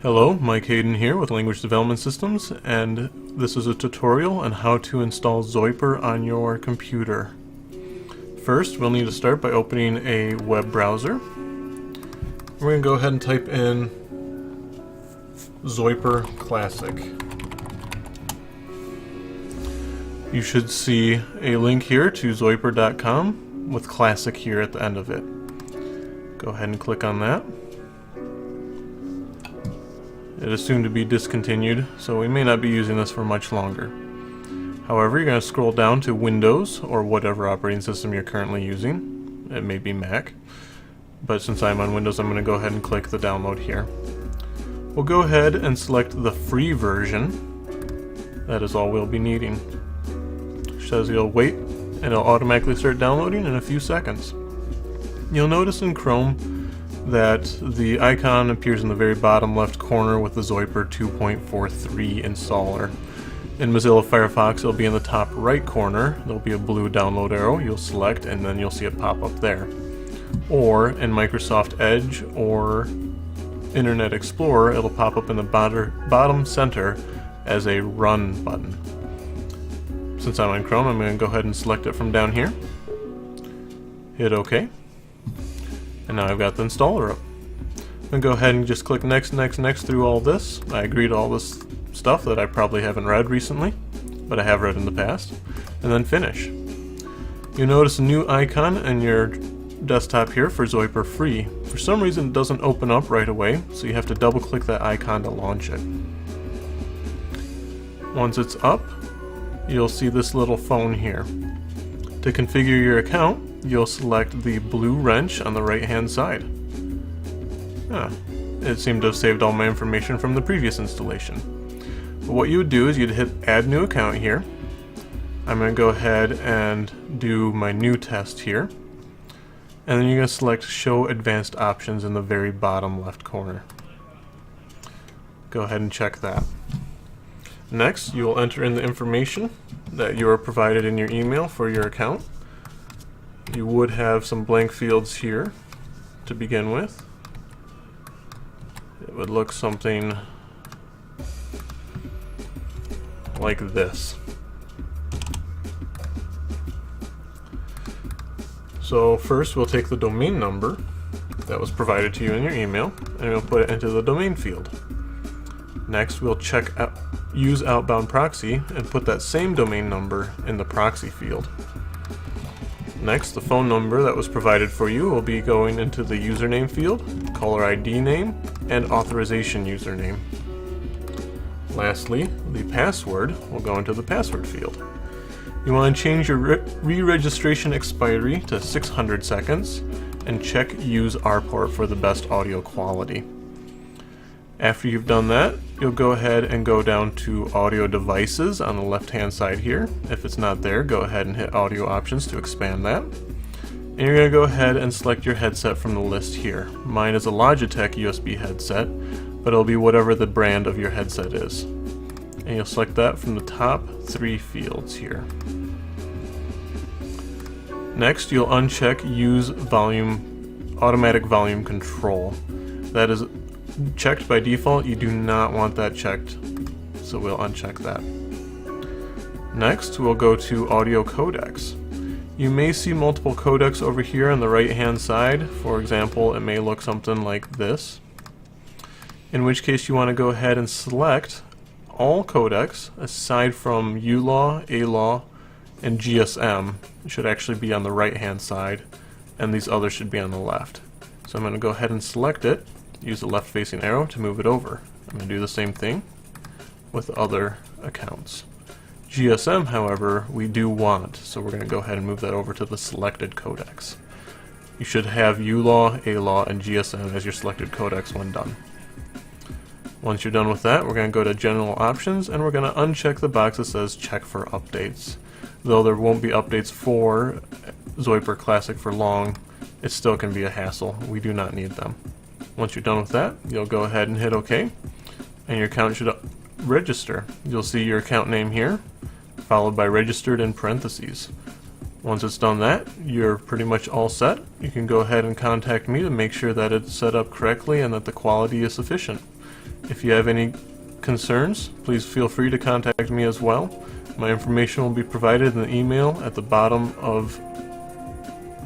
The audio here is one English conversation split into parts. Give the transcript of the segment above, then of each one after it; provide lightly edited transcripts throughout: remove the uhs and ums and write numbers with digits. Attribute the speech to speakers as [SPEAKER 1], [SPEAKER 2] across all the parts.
[SPEAKER 1] Hello, Mike Hayden here with Language Development Systems, and this is a tutorial on how to install Zoiper on your computer. First, we'll need to start by opening a web browser. We're going to go ahead and type in Zoiper Classic. You should see a link here to zoiper.com with Classic here at the end of it. Go ahead and click on that. It is soon to be discontinued, so we may not be using this for much longer. However, you're going to scroll down to Windows or whatever operating system you're currently using. It may be Mac, but since I'm on Windows, I'm going to go ahead and click the download here. We'll go ahead and select the free version. That is all we'll be needing. It says you'll wait, and it'll automatically start downloading in a few seconds. You'll notice in Chrome that the icon appears in the very bottom left corner with the Zoiper 2.43 installer. In Mozilla Firefox, it'll be in the top right corner. There'll be a blue download arrow you'll select, and then you'll see it pop up there. Or in Microsoft Edge or Internet Explorer, it'll pop up in the bottom center as a Run button. Since I'm on Chrome, I'm going to go ahead and select it from down here. Hit OK. And now I've got the installer up. I'm going to go ahead and just click next, next, next through all this. I agree to all this stuff that I probably haven't read recently, but I have read in the past. And then finish. You'll notice a new icon in your desktop here for Zoiper Free. For some reason it doesn't open up right away, so you have to double click that icon to launch it. Once it's up, you'll see this little phone here. To configure your account, you'll select the blue wrench on the right hand side. It seemed to have saved all my information from the previous installation. But what you would do is you'd hit add new account here. I'm going to go ahead and do my new test here. And then you're going to select show advanced options in the very bottom left corner. Go ahead and check that. Next, you will enter in the information that you are provided in your email for your account. You would have some blank fields here to begin with. It would look something like this. So first we'll take the domain number that was provided to you in your email and we'll put it into the domain field. Next we'll check out use outbound proxy and put that same domain number in the proxy field. Next, the phone number that was provided for you will be going into the username field, caller ID name, and authorization username. Lastly, the password will go into the password field. You want to change your re-registration expiry to 600 seconds and check use RPort for the best audio quality. After you've done that, you'll go ahead and go down to audio devices on the left hand side here. If it's not there, go ahead and hit audio options to expand that. And you're going to go ahead and select your headset from the list here. Mine is a Logitech USB headset, but it'll be whatever the brand of your headset is. And you'll select that from the top three fields here. Next, you'll uncheck use automatic volume control. That is checked by default. You do not want that checked, so we'll uncheck that. Next, we'll go to audio codecs. You may see multiple codecs over here on the right hand side. For example, it may look something like this, in which case you want to go ahead and select all codecs aside from ULAW, ALAW, and GSM. It should actually be on the right hand side, and these others should be on the left. So I'm going to go ahead and select it. Use the left facing arrow to move it over. I'm going to do the same thing with other accounts. GSM, however, we do want, so we're going to go ahead and move that over to the selected codecs. You should have ULAW, ALAW, and GSM as your selected codecs when done. Once you're done with that, we're going to go to General Options and we're going to uncheck the box that says Check for Updates. Though there won't be updates for Zoiper Classic for long, it still can be a hassle. We do not need them. Once you're done with that, you'll go ahead and hit OK, and your account should register. You'll see your account name here, followed by registered in parentheses. Once it's done that, you're pretty much all set. You can go ahead and contact me to make sure that it's set up correctly and that the quality is sufficient. If you have any concerns, please feel free to contact me as well. My information will be provided in the email at the bottom of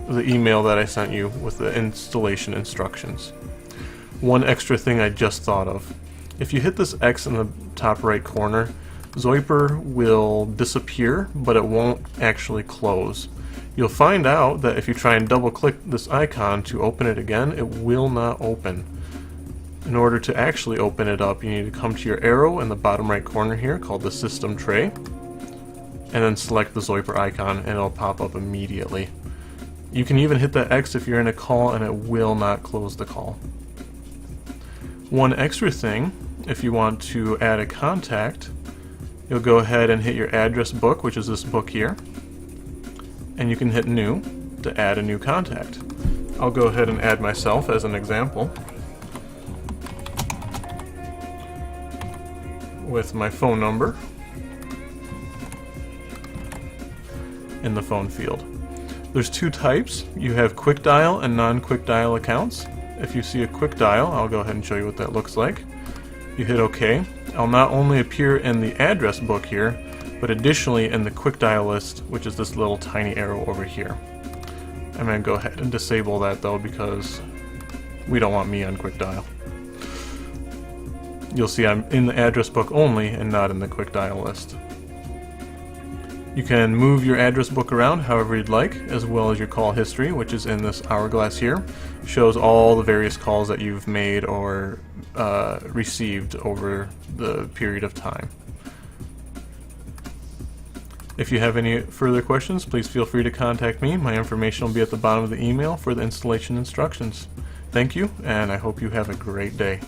[SPEAKER 1] the email that I sent you with the installation instructions. One extra thing I just thought of. If you hit this X in the top right corner, Zoiper will disappear, but it won't actually close. You'll find out that if you try and double click this icon to open it again, it will not open. In order to actually open it up, you need to come to your arrow in the bottom right corner here called the system tray, and then select the Zoiper icon and it'll pop up immediately. You can even hit that X if you're in a call and it will not close the call. One extra thing, if you want to add a contact, you'll go ahead and hit your address book, which is this book here, and you can hit new to add a new contact. I'll go ahead and add myself as an example with my phone number in the phone field. There's two types. You have quick dial and non-quick dial accounts. If you see a quick dial, I'll go ahead and show you what that looks like. You hit OK. I'll not only appear in the address book here, but additionally in the quick dial list, which is this little tiny arrow over here. I'm going to go ahead and disable that though, because we don't want me on quick dial. You'll see I'm in the address book only and not in the quick dial list. You can move your address book around however you'd like, as well as your call history, which is in this hourglass here. Shows all the various calls that you've made or received over the period of time. If you have any further questions, please feel free to contact me. My information will be at the bottom of the email for the installation instructions. Thank you, and I hope you have a great day.